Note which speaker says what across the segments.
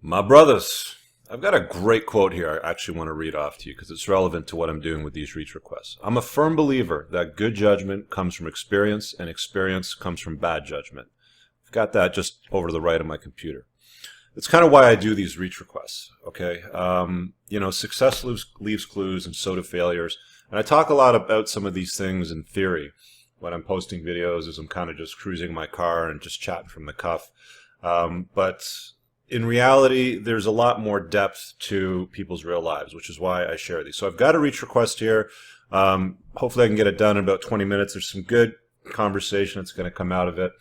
Speaker 1: My brothers, I've got a great quote here I actually want to read off to you because it's relevant to what I'm doing with these reach requests. I'm a firm believer that good judgment comes from experience and experience comes from bad judgment. I've got that just over to the right of my computer. It's kind of why I do these reach requests, okay? Success leaves clues and so do failures. And I talk a lot about some of these things in theory when I'm posting videos as I'm kind of just cruising my car and just chatting from the cuff. But in reality, there's a lot more depth to people's real lives, which is why I share these. So I've got a reach request here. Hopefully I can get it done in about 20 minutes. There's some good conversation that's going to come out of it.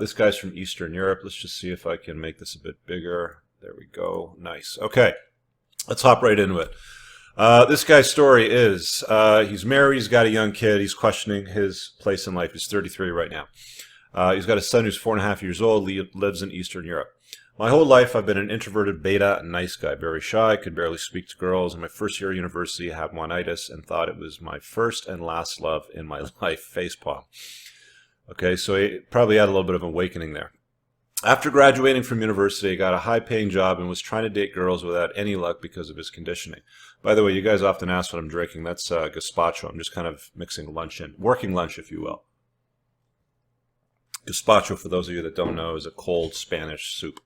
Speaker 1: This guy's from Eastern Europe. Let's just see if I can make this a bit bigger. There we go. Nice. Okay. Let's hop right into it. This guy's story is he's married. He's got a young kid. He's questioning his place in life. He's 33 right now. He's got a son who's 4.5 years old. Lives in Eastern Europe. My whole life, I've been an introverted beta and nice guy, very shy, could barely speak to girls. In my first year of university, I had one-itis and thought it was my first and last love in my life. Facepalm. Okay, so he probably had a little bit of awakening there. After graduating from university, I got a high-paying job and was trying to date girls without any luck because of his conditioning. By the way, you guys often ask what I'm drinking. That's gazpacho. I'm just kind of mixing lunch in. Working lunch, if you will. Gazpacho, for those of you that don't know, is a cold Spanish soup.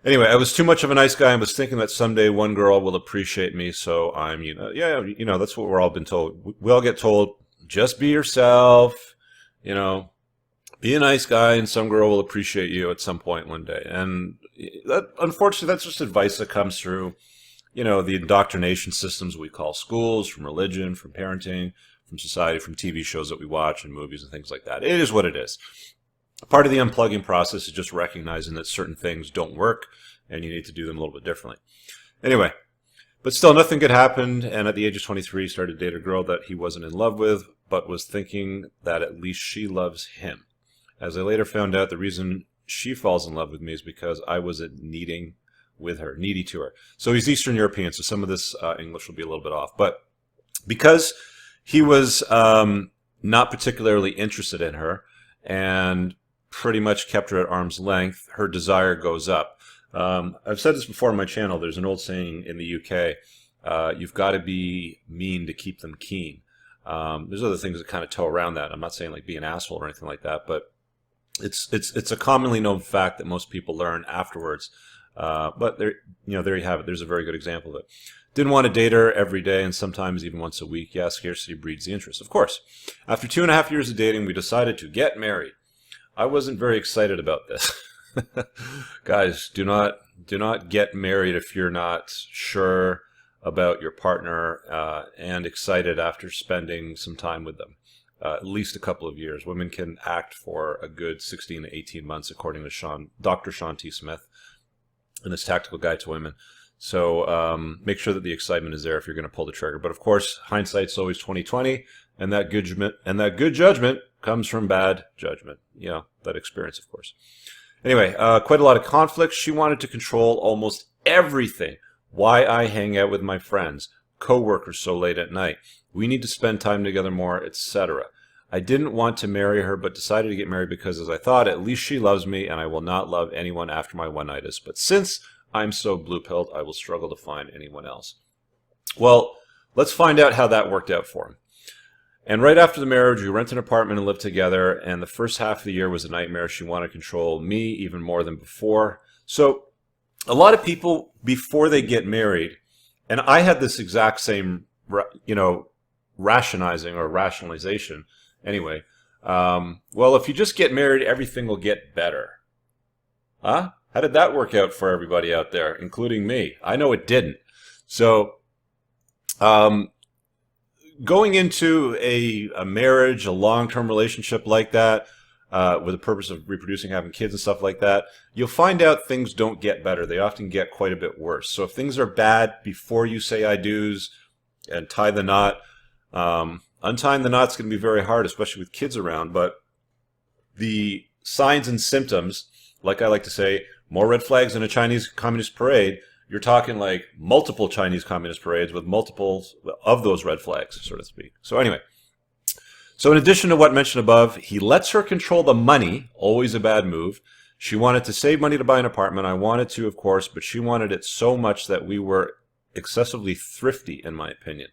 Speaker 1: Anyway, I was too much of a nice guy and was thinking that someday one girl will appreciate me. So I'm, that's what we're all been told. We all get told, just be yourself, be a nice guy and some girl will appreciate you at some point one day. And that, unfortunately, that's just advice that comes through, the indoctrination systems we call schools, from religion, from parenting, from society, from TV shows that we watch and movies and things like that. It is what it is. Part of the unplugging process is just recognizing that certain things don't work and you need to do them a little bit differently. Anyway, but still nothing good happened, and at the age of 23 started to date a girl that he wasn't in love with, but was thinking that at least she loves him. As I later found out, the reason she falls in love with me is because I was needy to her. So he's Eastern European, so some of this English will be a little bit off. But because he was not particularly interested in her and pretty much kept her at arm's length, her desire goes up. I've said this before on my channel. There's an old saying in the UK, you've got to be mean to keep them keen. There's other things that kind of toe around that. I'm not saying like be an asshole or anything like that, but it's a commonly known fact that most people learn afterwards. But there you have it. There's a very good example of it. Didn't want to date her every day and sometimes even once a week. Yeah, scarcity breeds the interest. Of course. After 2.5 years of dating, we decided to get married. I wasn't very excited about this. Guys, do not get married if you're not sure about your partner and excited after spending some time with them. At least a couple of years. Women can act for a good 16 to 18 months, according to Dr. Sean T. Smith in his Tactical Guide to Women. So make sure that the excitement is there if you're going to pull the trigger. But of course, hindsight's always 20/20, and that good judgment comes from bad judgment. That experience, of course. Anyway, quite a lot of conflict. She wanted to control almost everything. Why I hang out with my friends, co-workers so late at night. We need to spend time together more, etc. I didn't want to marry her, but decided to get married because, as I thought, at least she loves me, and I will not love anyone after my one-nightis. But since I'm so blue-pilled, I will struggle to find anyone else. Well, let's find out how that worked out for him. And right after the marriage, we rented an apartment and lived together, and the first half of the year was a nightmare. She wanted to control me even more than before. So a lot of people, before they get married, and I had this exact same, rationalization. Anyway, well, if you just get married, everything will get better. Huh? How did that work out for everybody out there, including me? I know it didn't. So, going into a marriage, a long-term relationship like that, with the purpose of reproducing, having kids and stuff like that, you'll find out things don't get better. They often get quite a bit worse. So if things are bad before you say I do's and tie the knot, untying the knot's going to be very hard, especially with kids around. But the signs and symptoms, like I like to say, more red flags in a Chinese Communist parade. You're talking like multiple Chinese Communist parades with multiples of those red flags, so to speak. So anyway, so in addition to what mentioned above, he lets her control the money, always a bad move. She wanted to save money to buy an apartment. I wanted to, of course, but she wanted it so much that we were excessively thrifty, in my opinion.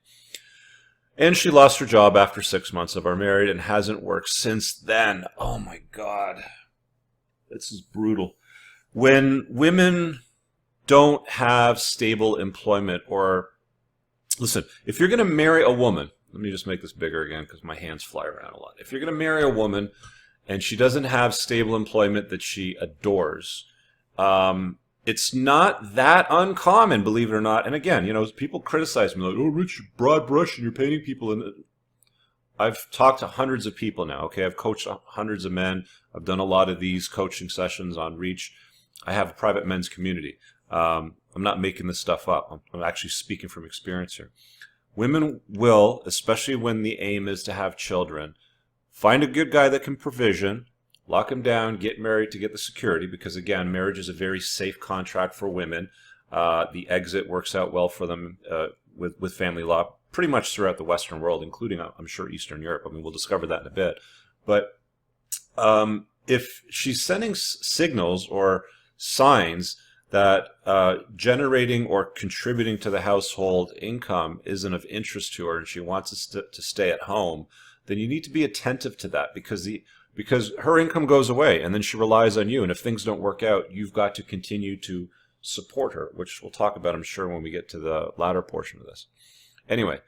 Speaker 1: And she lost her job after 6 months of our marriage and hasn't worked since then. Oh my God. This is brutal. When women don't have stable employment, or listen, if you're going to marry a woman, let me just make this bigger again because my hands fly around a lot. If you're going to marry a woman and she doesn't have stable employment that she adores, it's not that uncommon, believe it or not. And again, people criticize me like, "Oh, Rich, you're broad brush and you're painting people." And I've talked to hundreds of people now. Okay, I've coached hundreds of men. I've done a lot of these coaching sessions on Reach. I have a private men's community. I'm not making this stuff up. I'm actually speaking from experience here. Women will, especially when the aim is to have children, find a good guy that can provision, lock him down, get married to get the security, because again, marriage is a very safe contract for women. The exit works out well for them with family law pretty much throughout the Western world, including, I'm sure, Eastern Europe. I mean, we'll discover that in a bit. But if she's sending signals or signs that generating or contributing to the household income isn't of interest to her and she wants to stay at home, then you need to be attentive to that, because her income goes away and then she relies on you. And if things don't work out, you've got to continue to support her, which we'll talk about, I'm sure, when we get to the latter portion of this. Anyway,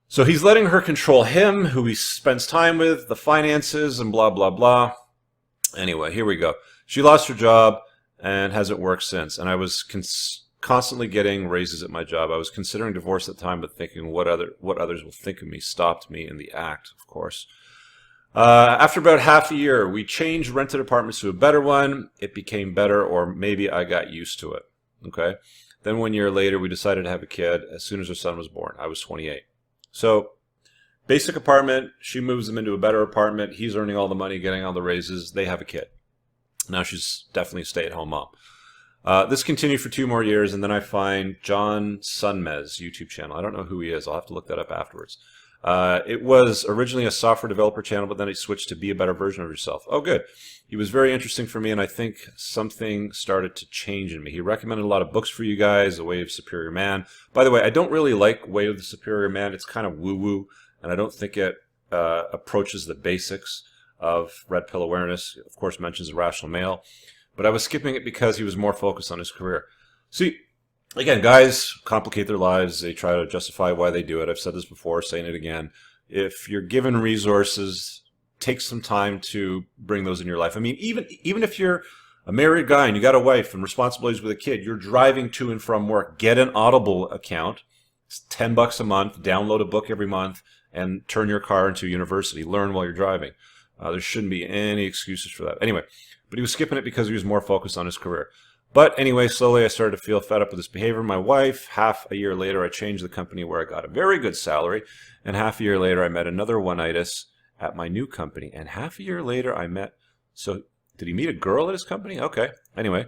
Speaker 1: so he's letting her control him, who he spends time with, the finances, and blah, blah, blah. Anyway, here we go. She lost her job and hasn't worked since. And I was constantly getting raises at my job. I was considering divorce at the time, but thinking what others will think of me stopped me in the act, of course. After about half a year, we changed rented apartments to a better one. It became better, or maybe I got used to it. Okay. Then 1 year later, we decided to have a kid as soon as our son was born. I was 28. So basic apartment, she moves them into a better apartment. He's earning all the money, getting all the raises. They have a kid. Now she's definitely a stay-at-home mom. This continued for 2 more years, and then I find John Sunmez YouTube channel. I don't know who he is. I'll have to look that up afterwards. It was originally a software developer channel, but then he switched to be a better version of yourself. Oh, good. He was very interesting for me, and I think something started to change in me. He recommended a lot of books for you guys, The Way of Superior Man. By the way, I don't really like Way of the Superior Man. It's kind of woo-woo, and I don't think it approaches the basics of red pill awareness. Of course, mentions the rational male, but I was skipping it because he was more focused on his career. See, again, guys complicate their lives. They try to justify why they do it. I've said this before, saying it again. If you're given resources, take some time to bring those in your life. I mean, even if you're a married guy and you got a wife and responsibilities with a kid, you're driving to and from work, get an Audible account. It's $10 a month. Download a book every month and turn your car into a university. Learn while you're driving. There shouldn't be any excuses for that. Anyway, but he was skipping it because he was more focused on his career. But anyway, slowly I started to feel fed up with this behavior. My wife, half a year later, I changed the company where I got a very good salary. And half a year later, I met another one-itis at my new company. And half a year later, so did he meet a girl at his company? Okay. Anyway,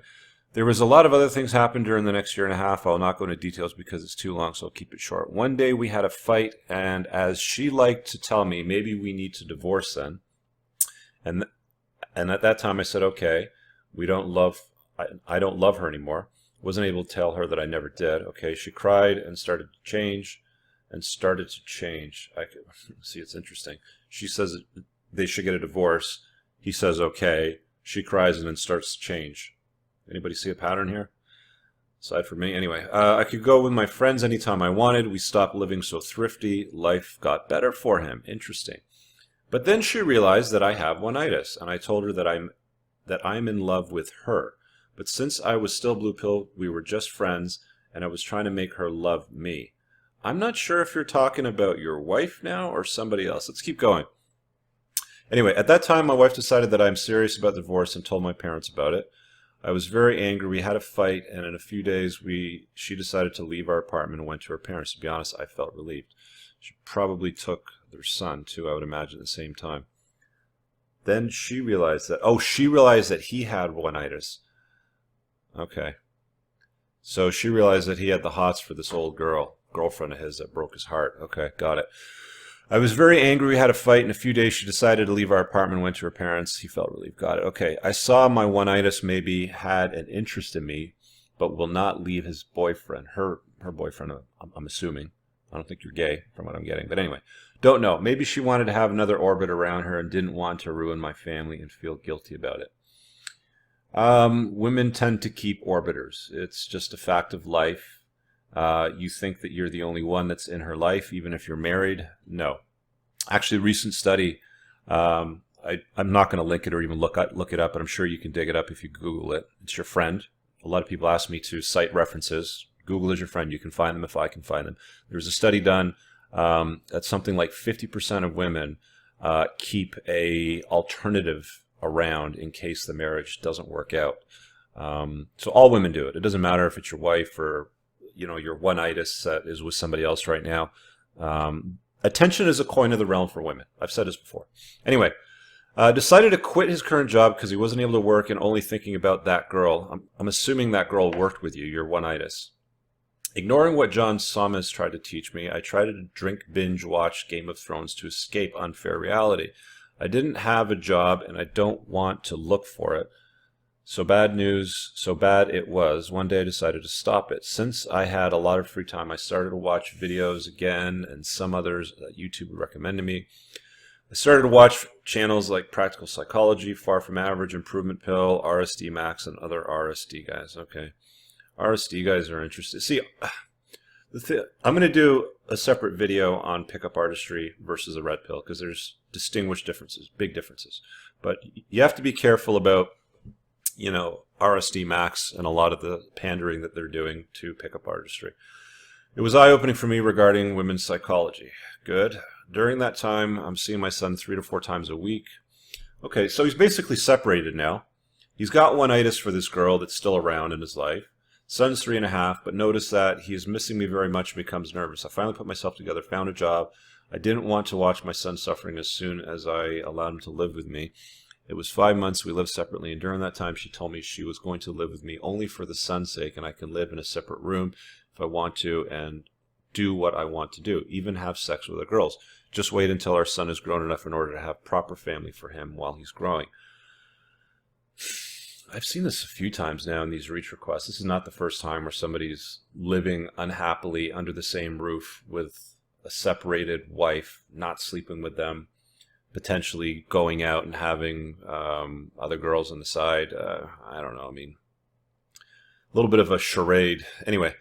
Speaker 1: there was a lot of other things happened during the next year and a half. I'll not go into details because it's too long, so I'll keep it short. One day we had a fight, and as she liked to tell me, maybe we need to divorce then. And at that time I said, okay, I don't love her anymore. Wasn't able to tell her that I never did. Okay, she cried and started to change. See, it's interesting. She says they should get a divorce. He says, okay. She cries and then starts to change. Anybody see a pattern here? Aside from me. Anyway, I could go with my friends anytime I wanted. We stopped living so thrifty. Life got better for him. Interesting. But then she realized that I have one-itis, and I told her that I'm in love with her. But since I was still blue pill, we were just friends, and I was trying to make her love me. I'm not sure if you're talking about your wife now or somebody else. Let's keep going. Anyway, at that time, my wife decided that I'm serious about divorce and told my parents about it. I was very angry. We had a fight, and in a few days, she decided to leave our apartment and went to her parents. To be honest, I felt relieved. She probably took their son, too, I would imagine, at the same time. Then she realized that he had one-itis. Okay. So she realized that he had the hots for this old girlfriend of his that broke his heart. Okay, got it. I was very angry. We had a fight. In a few days, she decided to leave our apartment, went to her parents. He felt relieved. Got it. Okay. I saw my one-itis maybe had an interest in me, but will not leave his boyfriend. Her boyfriend, I'm assuming. I don't think you're gay from what I'm getting. But anyway, don't know. Maybe she wanted to have another orbit around her and didn't want to ruin my family and feel guilty about it. Women tend to keep orbiters. It's just a fact of life. You think that you're the only one that's in her life, even if you're married. No. Actually, recent study, I'm not going to link it or even look it up, but I'm sure you can dig it up if you Google it. It's your friend. A lot of people ask me to cite references. Google is your friend. You can find them if I can find them. There was a study done that something like 50% of women keep a alternative around in case the marriage doesn't work out. So all women do it. It doesn't matter if it's your wife or your one-itis is with somebody else right now. Attention is a coin of the realm for women. I've said this before. Anyway, decided to quit his current job because he wasn't able to work and only thinking about that girl. I'm assuming that girl worked with you, your one-itis. Ignoring what John Sommers tried to teach me, I tried to drink, binge, watch Game of Thrones to escape unfair reality. I didn't have a job and I don't want to look for it. So bad news, so bad it was. One day I decided to stop it. Since I had a lot of free time, I started to watch videos again and some others that YouTube recommended me. I started to watch channels like Practical Psychology, Far From Average, Improvement Pill, RSD Max, and other RSD guys. Okay. RSD guys are interested. See, I'm going to do a separate video on pickup artistry versus a red pill because there's distinguished differences, big differences. But you have to be careful about, RSD Max and a lot of the pandering that they're doing to pickup artistry. It was eye-opening for me regarding women's psychology. Good. During that time, I'm seeing my son 3 to 4 times a week. Okay, so he's basically separated now. He's got one-itis for this girl that's still around in his life. Son's 3.5, but notice that he is missing me very much and becomes nervous. I finally put myself together, found a job. I didn't want to watch my son suffering as soon as I allowed him to live with me. It was 5 months we lived separately, and during that time she told me she was going to live with me only for the son's sake, and I can live in a separate room if I want to and do what I want to do, even have sex with the girls. Just wait until our son is grown enough in order to have proper family for him while he's growing. I've seen this a few times now in these reach requests. This is not the first time where somebody's living unhappily under the same roof with a separated wife, not sleeping with them, potentially going out and having other girls on the side. I don't know. I mean, a little bit of a charade. Anyway,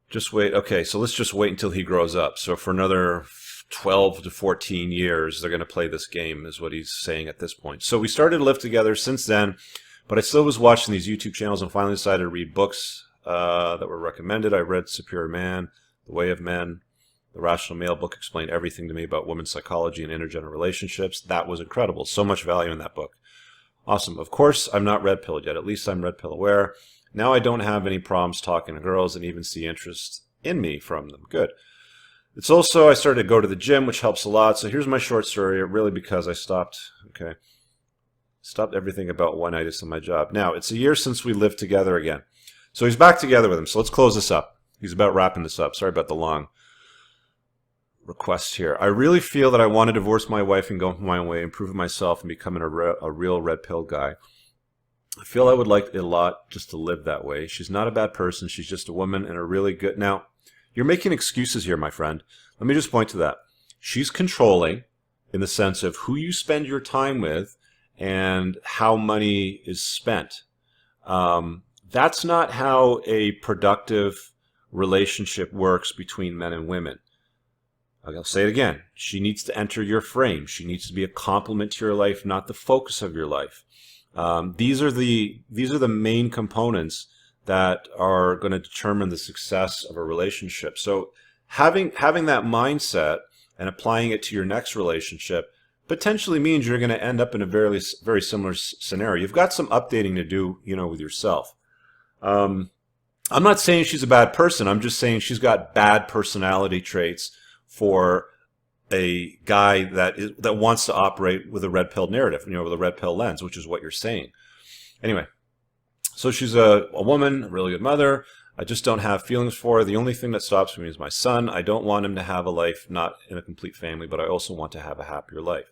Speaker 1: just wait. Okay, so let's just wait until he grows up. So for another 12 to 14 years, they're going to play this game, is what he's saying at this point. So we started to live together since then, but I still was watching these YouTube channels and finally decided to read books that were recommended. I read Superior Man, The Way of Men. The Rational Male book explained everything to me about women's psychology and intergender relationships. That was incredible. So much value in that book. Awesome. Of course, I'm not red pilled yet. At least I'm red pill aware. Now I don't have any problems talking to girls and even see interest in me from them. Good. It's also, I started to go to the gym, which helps a lot. So here's my short story, really because I stopped everything about one-itis in my job. Now, it's a year since we lived together again. So he's back together with him. So let's close this up. He's about wrapping this up. Sorry about the long request here. I really feel that I want to divorce my wife and go my own way, improve myself, and becoming a real red pill guy. I feel I would like it a lot just to live that way. She's not a bad person. She's just a woman and a really good... Now, you're making excuses here, my friend. Let me just point to that. She's controlling in the sense of who you spend your time with and how money is spent. That's not how a productive relationship works between men and women. I'll say it again. She needs to enter your frame. She needs to be a complement to your life, not the focus of your life. These are the main components that are going to determine the success of a relationship. So having that mindset and applying it to your next relationship potentially means you're going to end up in a very, very similar scenario. You've got some updating to do, with yourself. I'm not saying she's a bad person. I'm just saying she's got bad personality traits for a guy that wants to operate with a red pill narrative, with a red pill lens, which is what you're saying. Anyway, so she's a woman, a really good mother. I just don't have feelings for her. The only thing that stops me is my son. I don't want him to have a life not in a complete family, but I also want to have a happier life.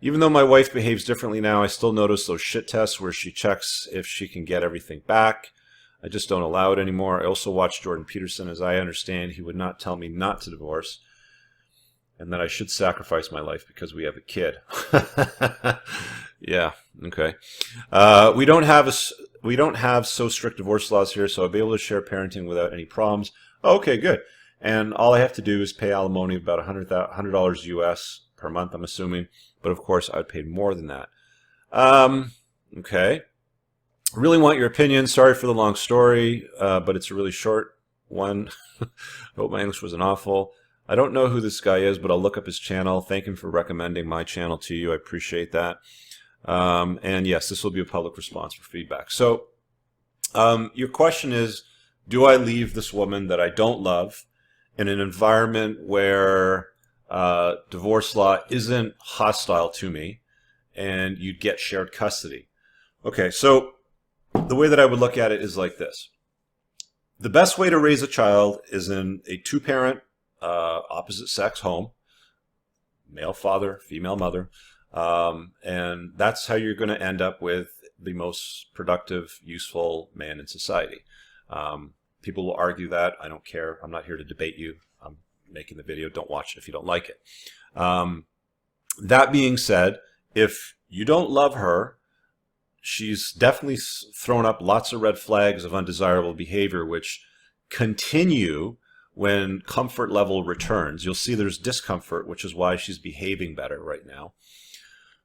Speaker 1: Even though my wife behaves differently now, I still notice those shit tests where she checks if she can get everything back. I just don't allow it anymore. I also watch Jordan Peterson. As I understand, he would not tell me not to divorce and that I should sacrifice my life because we have a kid. Yeah, okay. We don't have so strict divorce laws here, so I'll be able to share parenting without any problems. Okay, good. And all I have to do is pay alimony of about $100 US per month, I'm assuming. But of course, I'd pay more than that. Okay. Really want your opinion. Sorry for the long story, but it's a really short one. I hope my English wasn't awful. I don't know who this guy is, but I'll look up his channel. Thank him for recommending my channel to you. I appreciate that. And yes, this will be a public response for feedback. So your question is, do I leave this woman that I don't love in an environment where divorce law isn't hostile to me and you'd get shared custody? Okay, so the way that I would look at it is like this. The best way to raise a child is in a two-parent, opposite sex home, male father, female mother, and that's how you're going to end up with the most productive, useful man in society. People will argue that. I don't care. I'm not here to debate you. I'm making the video. Don't watch it if you don't like it. That being said, if you don't love her, she's definitely thrown up lots of red flags of undesirable behavior, which continue when comfort level returns. You'll see there's discomfort, which is why she's behaving better right now.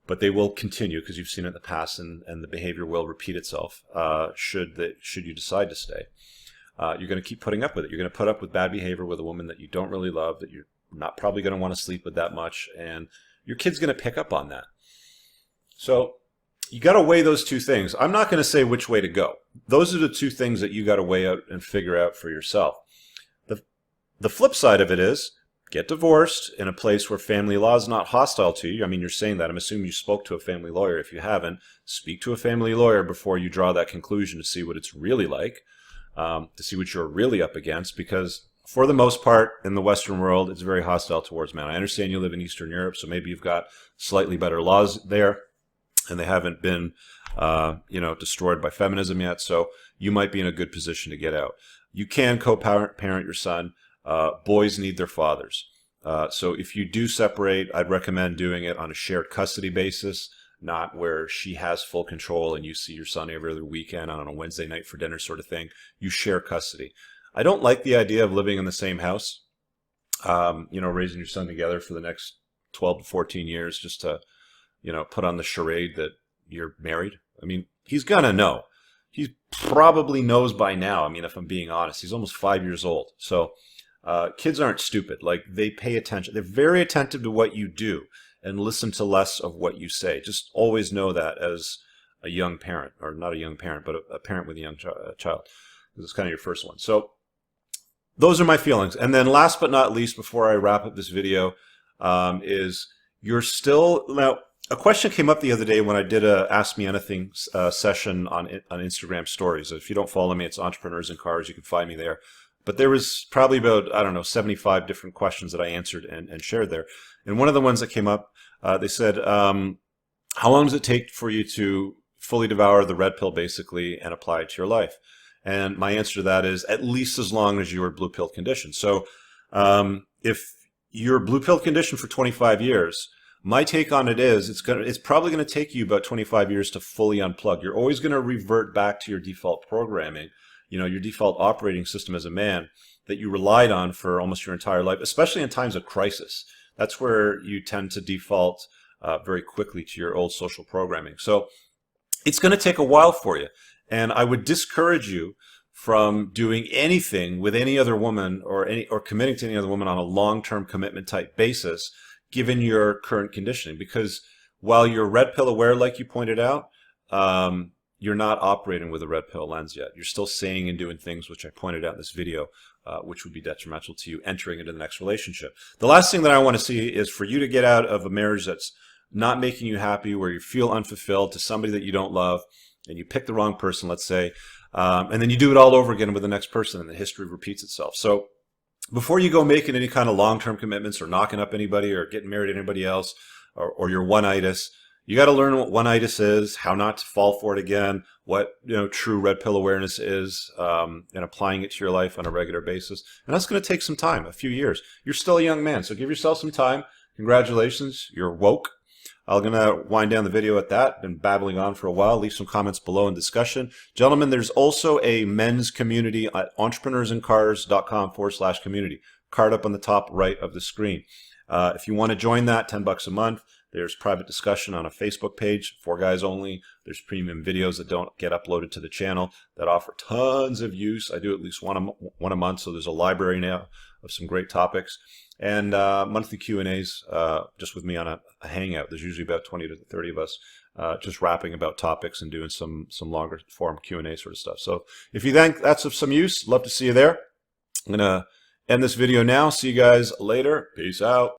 Speaker 1: But they will continue because you've seen it in the past, and the behavior will repeat itself should you decide to stay. You're going to keep putting up with it. You're going to put up with bad behavior with a woman that you don't really love, that you're not probably going to want to sleep with that much, and your kid's going to pick up on that. So you got to weigh those two things. I'm not going to say which way to go. Those are the two things that you got to weigh out and figure out for yourself. The flip side of it is, get divorced in a place where family law is not hostile to you. I mean, you're saying that. I'm assuming you spoke to a family lawyer. If you haven't, speak to a family lawyer before you draw that conclusion to see what it's really like, to see what you're really up against, because for the most part in the Western world, it's very hostile towards men. I understand you live in Eastern Europe, so maybe you've got slightly better laws there, and they haven't been destroyed by feminism yet, so you might be in a good position to get out. You can co-parent your son. Boys need their fathers. So if you do separate, I'd recommend doing it on a shared custody basis, not where she has full control and you see your son every other weekend on a Wednesday night for dinner sort of thing. You share custody. I don't like the idea of living in the same house, raising your son together for the next 12 to 14 years just to, put on the charade that you're married. I mean, he's gonna know. He probably knows by now. I mean, if I'm being honest, he's almost 5 years old. So kids aren't stupid. Like, they pay attention. They're very attentive to what you do and listen to less of what you say. Just always know that as a young parent, or not a young parent, but a parent with a young child, because it's kind of your first one. So those are my feelings. And then last but not least, before I wrap up this video, is you're still... Now, a question came up the other day when I did a Ask Me Anything session on Instagram stories. If you don't follow me, it's Entrepreneurs in Cars. You can find me there. But there was probably about, 75 different questions that I answered and shared there. And one of the ones that came up, they said, how long does it take for you to fully devour the red pill, basically, and apply it to your life? And my answer to that is at least as long as you were blue pill conditioned. So if you're blue pill conditioned for 25 years, my take on it is it's probably going to take you about 25 years to fully unplug. You're always going to revert back to your default programming, your default operating system as a man that you relied on for almost your entire life, especially in times of crisis. That's where you tend to default very quickly to your old social programming. So it's going to take a while for you. And I would discourage you from doing anything with any other woman or committing to any other woman on a long-term commitment type basis, given your current conditioning. Because while you're red pill aware, like you pointed out, you're not operating with a red pill lens yet. You're still saying and doing things, which I pointed out in this video, which would be detrimental to you entering into the next relationship. The last thing that I want to see is for you to get out of a marriage that's not making you happy, where you feel unfulfilled, to somebody that you don't love, and you pick the wrong person, let's say. And then you do it all over again with the next person, and the history repeats itself. So before you go making any kind of long-term commitments or knocking up anybody or getting married to anybody else, or your one-itis, you got to learn what one-itis is, how not to fall for it again, what true red pill awareness is, and applying it to your life on a regular basis. And that's going to take some time, a few years. You're still a young man, so give yourself some time. Congratulations, you're woke. I'm going to wind down the video at that. Been babbling on for a while. Leave some comments below in discussion. Gentlemen, there's also a men's community at entrepreneursandcars.com/community. Card up on the top right of the screen. If you want to join that, $10 a month. There's private discussion on a Facebook page for guys only. There's premium videos that don't get uploaded to the channel that offer tons of use. I do at least one a month, so there's a library now of some great topics. And monthly Q&As just with me on a hangout. There's usually about 20 to 30 of us just rapping about topics and doing some longer form Q&A sort of stuff. So if you think that's of some use, love to see you there. I'm going to end this video now. See you guys later. Peace out.